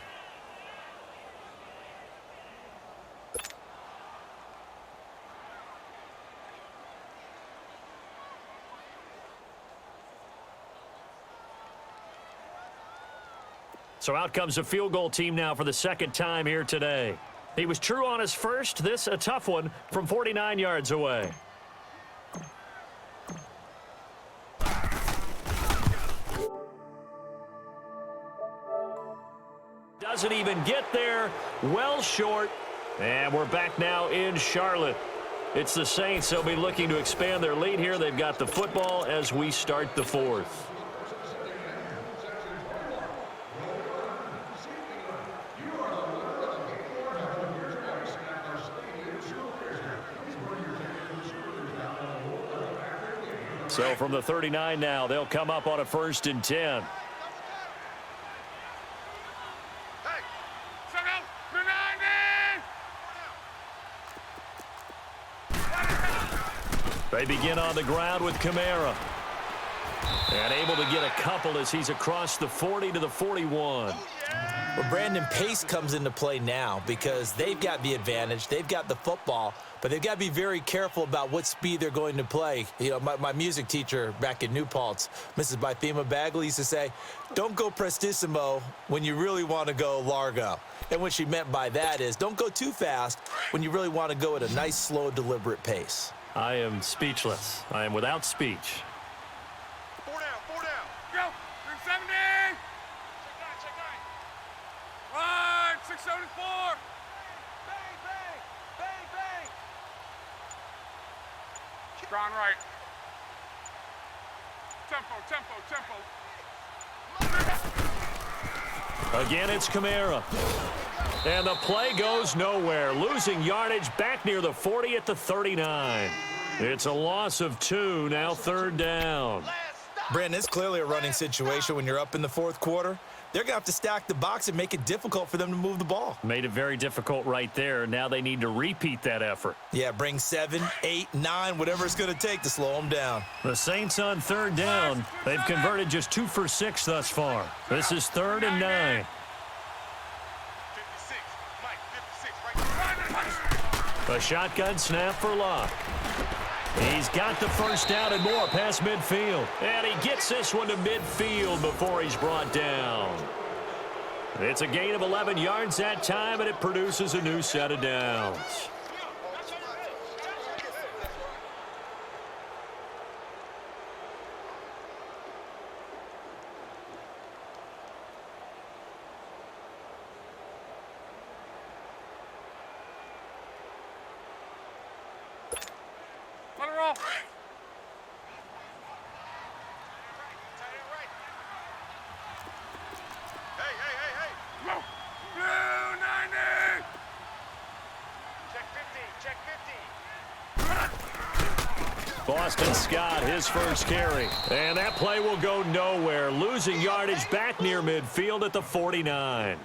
So out comes a field goal team now for the second time here today. He was true on his first. This a tough one from 49 yards away. Doesn't even get there. Well short. And we're back now in Charlotte. It's the Saints. They'll be looking to expand their lead here. They've got the football as we start the fourth. So from the 39 now, they'll come up on a 1st and 10. They begin on the ground with Kamara. And able to get a couple as he's across the 40 to the 41. Well, Brandon, pace comes into play now because they've got the advantage. They've got the football, but they've got to be very careful about what speed they're going to play. You know, my music teacher back in New Paltz, Mrs. Bythema Bagley, used to say, don't go prestissimo when you really want to go largo. And what she meant by that is don't go too fast when you really want to go at a nice, slow, deliberate pace. I am speechless. I am without speech. Four down. Go. 370. Check 9. Line 674. Bang. Strong right. Tempo. Again, it's Kamara. And the play goes nowhere. Losing yardage back near the 40 at the 39. It's a loss of 2, now 3rd down. Brandon, it's clearly a running situation when you're up in the 4th quarter. They're going to have to stack the box and make it difficult for them to move the ball. Made it very difficult right there. Now they need to repeat that effort. Yeah, bring 7, 8, 9, whatever it's going to take to slow them down. The Saints on 3rd down. They've converted just 2 for 6 thus far. This is 3rd and 9. 56. Mike, 56. Right. A shotgun snap for Locke. He's got the first down and more past midfield. And he gets this one to midfield before he's brought down. It's a gain of 11 yards that time, and it produces a new set of downs. Let it roll. Hey. Go. 290. Check 50. Boston Scott, his first carry. And that play will go nowhere. Losing yardage back near midfield at the 49.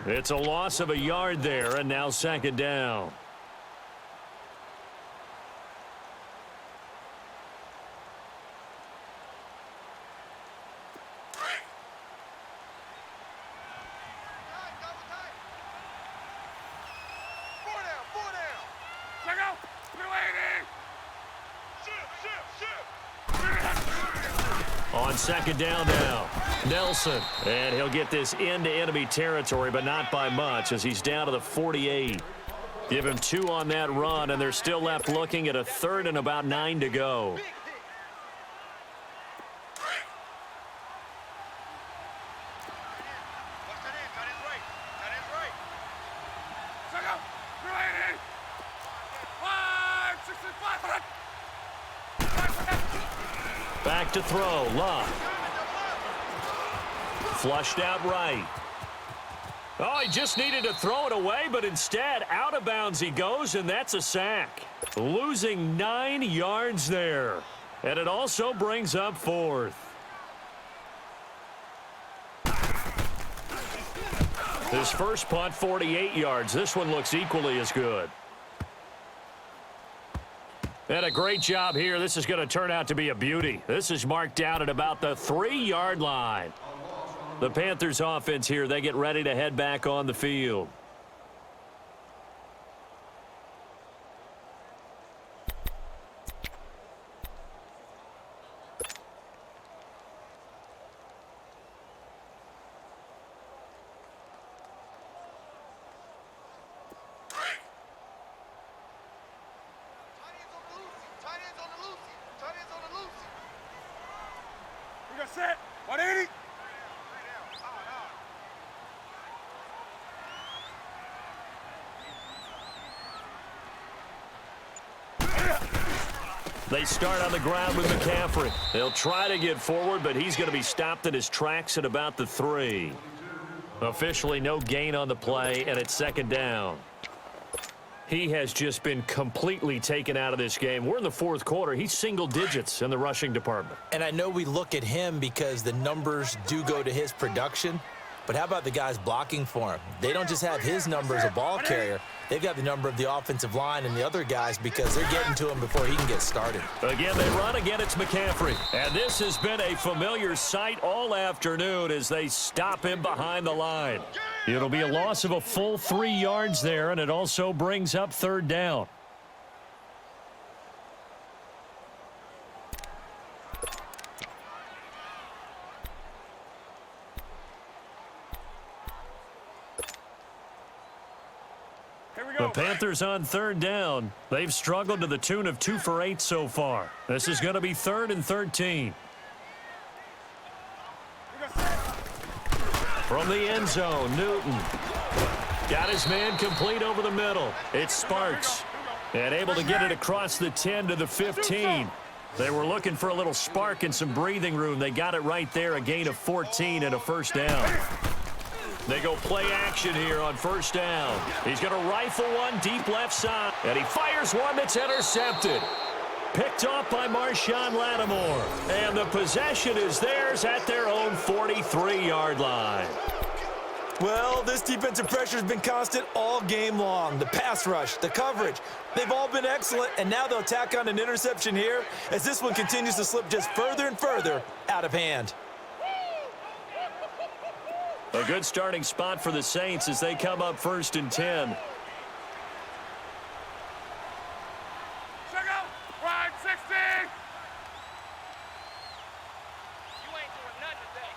It's a loss of a yard there, and now 2nd down. On 2nd down now, Nelson. And he'll get this into enemy territory, but not by much as he's down to the 48. Give him 2 on that run, and they're still left looking at a 3rd and about 9 to go. Back to throw, Love. Flushed out right. Oh, he just needed to throw it away, but instead, out of bounds he goes, and that's a sack. Losing 9 yards there. And it also brings up 4th. His first punt, 48 yards. This one looks equally as good. And a great job here. This is going to turn out to be a beauty. This is marked down at about the 3-yard line. The Panthers offense here, they get ready to head back on the field. We got set. 180. They start on the ground with McCaffrey. They'll try to get forward, but he's going to be stopped in his tracks at about the 3. Officially no gain on the play, and it's 2nd down. He has just been completely taken out of this game. We're in the 4th quarter. He's single digits in the rushing department. And I know we look at him because the numbers do go to his production, but how about the guys blocking for him? They don't just have his number as a ball carrier. They've got the number of the offensive line and the other guys because they're getting to him before he can get started. Again, they run. Again, it's McCaffrey. And this has been a familiar sight all afternoon as they stop him behind the line. It'll be a loss of a full 3 yards there, and it also brings up 3rd down. The Panthers on 3rd down. They've struggled to the tune of 2 for 8 so far. This is going to be 3rd and 13. From the end zone, Newton. Got his man complete over the middle. It's Sparks. And able to get it across the 10 to the 15. They were looking for a little spark and some breathing room. They got it right there, a gain of 14 and a 1st down. They go play action here on 1st down. He's going to rifle one deep left side. And he fires one that's intercepted. Picked off by Marshawn Lattimore. And the possession is theirs at their own 43-yard line. Well, this defensive pressure has been constant all game long. The pass rush, the coverage, they've all been excellent, and now they'll tack on an interception here as this one continues to slip just further and further out of hand. A good starting spot for the Saints as they come up 1st and 10. Check out. Wide 16. You ain't doing nothing today.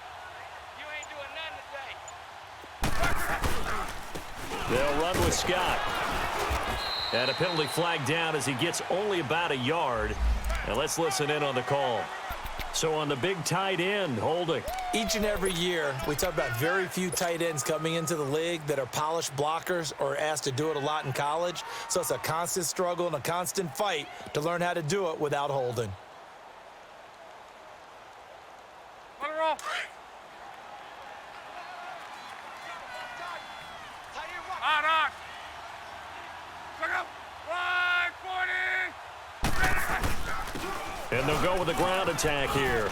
You ain't doing nothing today. They'll run with Scott. And a penalty flag down as he gets only about a yard. And let's listen in on the call. So on the big tight end, holding. Each and every year, we talk about very few tight ends coming into the league that are polished blockers or asked to do it a lot in college. So it's a constant struggle and a constant fight to learn how to do it without holding. Let it roll. On. Check out. Wide 40. And they'll go with a ground attack here.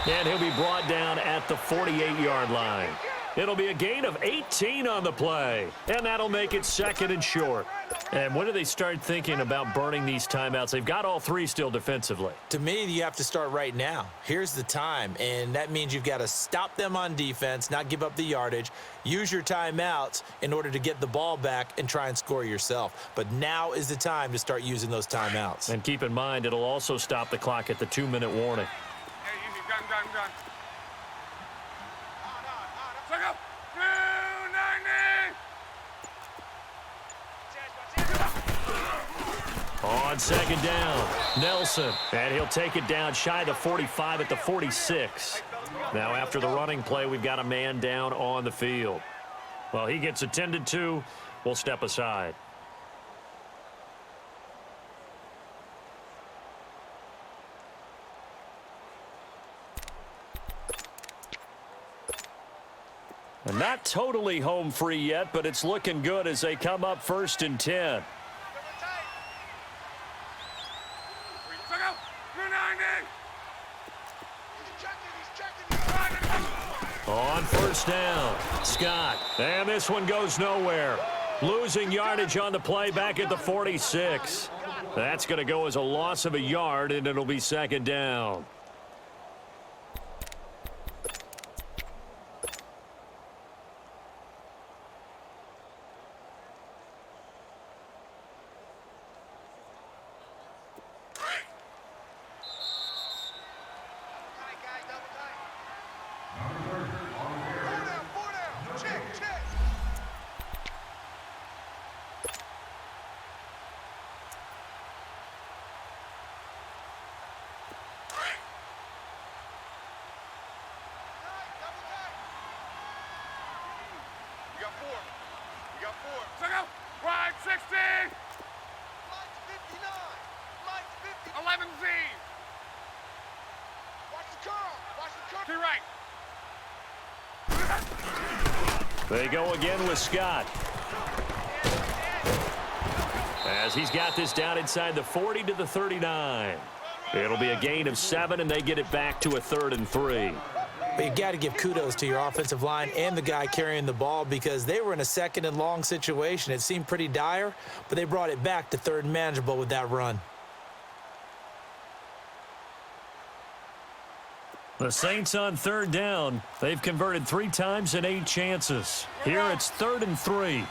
And he'll be brought down at the 48-yard line. It'll be a gain of 18 on the play. And that'll make it 2nd and short. And when do they start thinking about burning these timeouts? They've got all 3 still defensively. To me, you have to start right now. Here's the time, and that means you've got to stop them on defense, not give up the yardage, use your timeouts in order to get the ball back and try and score yourself. But now is the time to start using those timeouts. And keep in mind, it'll also stop the clock at the 2-minute warning. Hey, easy. Gun. Check out. 290. On 2nd down, Nelson. And he'll take it down shy of the 45 at the 46. Now after the running play, we've got a man down on the field. Well, he gets attended to. We'll step aside. And not totally home free yet, but it's looking good as they come up 1st and 10. On 1st down, Scott. And this one goes nowhere. Losing yardage on the play back at the 46. That's going to go as a loss of a yard, and it'll be 2nd down. They go again with Scott. As he's got this down inside the 40 to the 39. It'll be a gain of 7, and they get it back to a 3rd and 3. But you got to give kudos to your offensive line and the guy carrying the ball because they were in a 2nd and long situation. It seemed pretty dire, but they brought it back to 3rd and manageable with that run. The Saints on 3rd down. They've converted 3 times in 8 chances. Here it's 3rd and 3.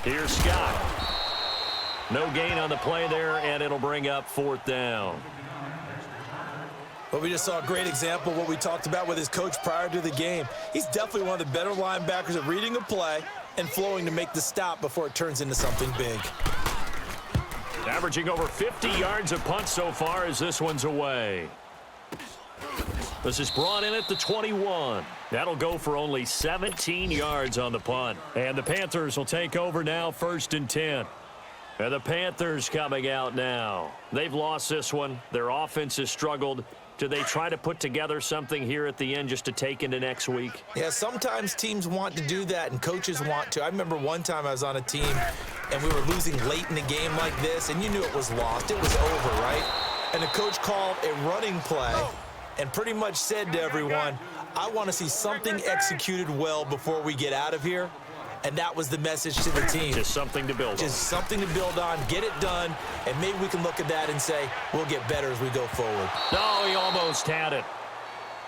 Here's Scott. No gain on the play there, and it'll bring up 4th down. Well, we just saw a great example of what we talked about with his coach prior to the game. He's definitely one of the better linebackers at reading a play and flowing to make the stop before it turns into something big. Averaging over 50 yards a punt so far as this one's away. This is brought in at the 21. That'll go for only 17 yards on the punt. And the Panthers will take over now 1st and 10. And the Panthers coming out now. They've lost this one. Their offense has struggled. Do they try to put together something here at the end just to take into next week? Yeah, sometimes teams want to do that and coaches want to. I remember one time I was on a team and we were losing late in the game like this, and you knew it was lost. It was over, right? And the coach called a running play and pretty much said to everyone, I want to see something executed well before we get out of here. And that was the message to the team. Just something to build on. Just something to build on, get it done, and maybe we can look at that and say, we'll get better as we go forward. No, he almost had it.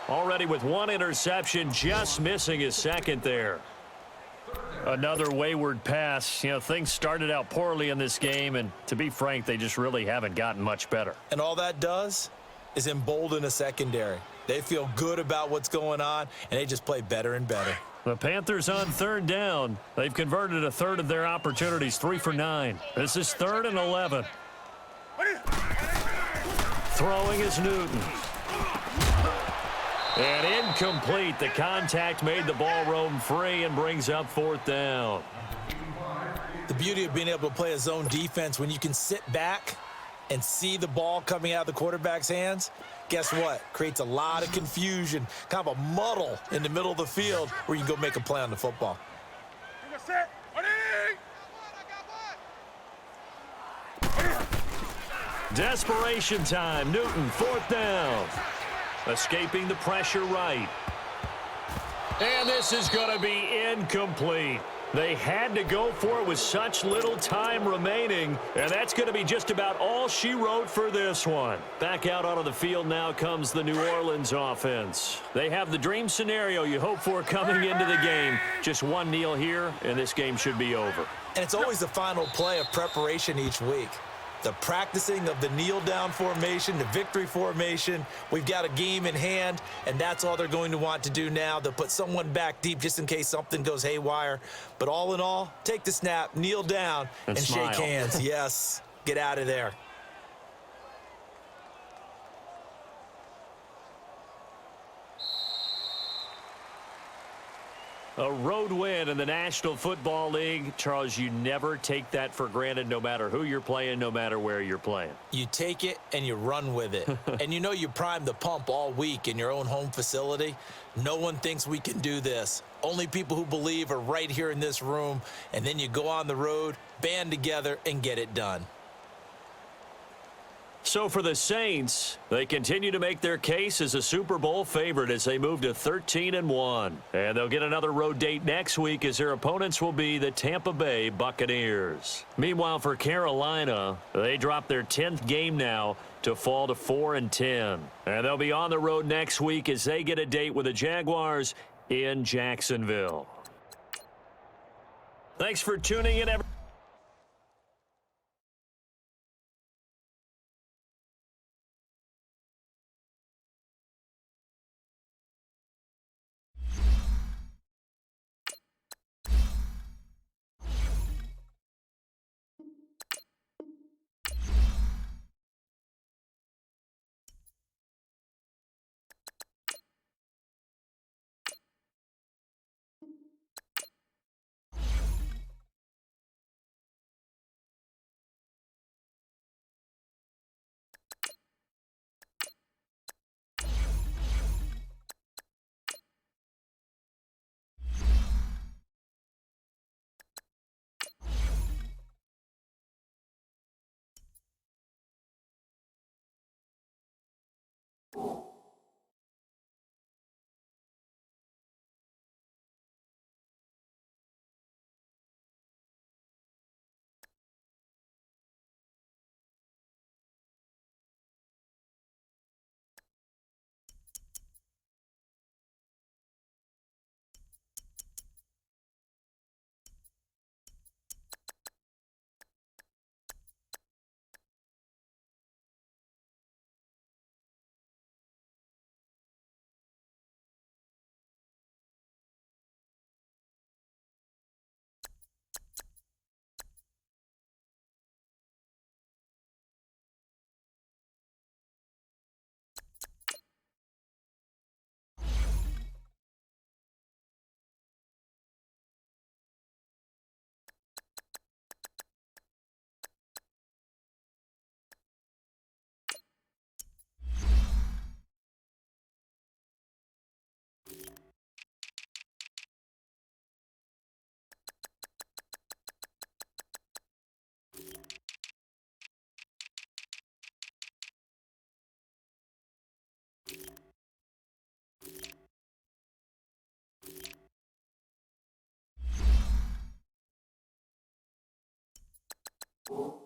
Already with 1 interception, just missing his 2nd there. Another wayward pass. You know, things started out poorly in this game, and to be frank, they just really haven't gotten much better. And all that does is embolden a secondary. They feel good about what's going on, and they just play better and better. The Panthers on 3rd down. They've converted a 1/3 of their opportunities, 3 for 9. This is 3rd and 11. Throwing is Newton. And incomplete. The contact made the ball roam free and brings up 4th down. The beauty of being able to play a zone defense when you can sit back and see the ball coming out of the quarterback's hands, guess what? Creates a lot of confusion, kind of a muddle in the middle of the field where you can go make a play on the football. Desperation time. Newton, 4th down. Escaping the pressure right. And this is going to be incomplete. They had to go for it with such little time remaining, and that's going to be just about all she wrote for this one. Back out onto the field now comes the New Orleans offense. They have the dream scenario you hope for coming into the game. Just one kneel here, and this game should be over. And it's always the final play of preparation each week. The practicing of the kneel-down formation, the victory formation. We've got a game in hand, and that's all they're going to want to do now. They'll put someone back deep just in case something goes haywire. But all in all, take the snap, kneel down, and shake hands. Yes, get out of there. A road win in the National Football League. Charles, you never take that for granted no matter who you're playing, no matter where you're playing. You take it and you run with it. And you know you primed the pump all week in your own home facility. No one thinks we can do this. Only people who believe are right here in this room. And then you go on the road, band together, and get it done. So for the Saints, they continue to make their case as a Super Bowl favorite as they move to 13-1. And they'll get another road date next week as their opponents will be the Tampa Bay Buccaneers. Meanwhile, for Carolina, they drop their 10th game now to fall to 4-10. And they'll be on the road next week as they get a date with the Jaguars in Jacksonville. Thanks for tuning in, everyone. You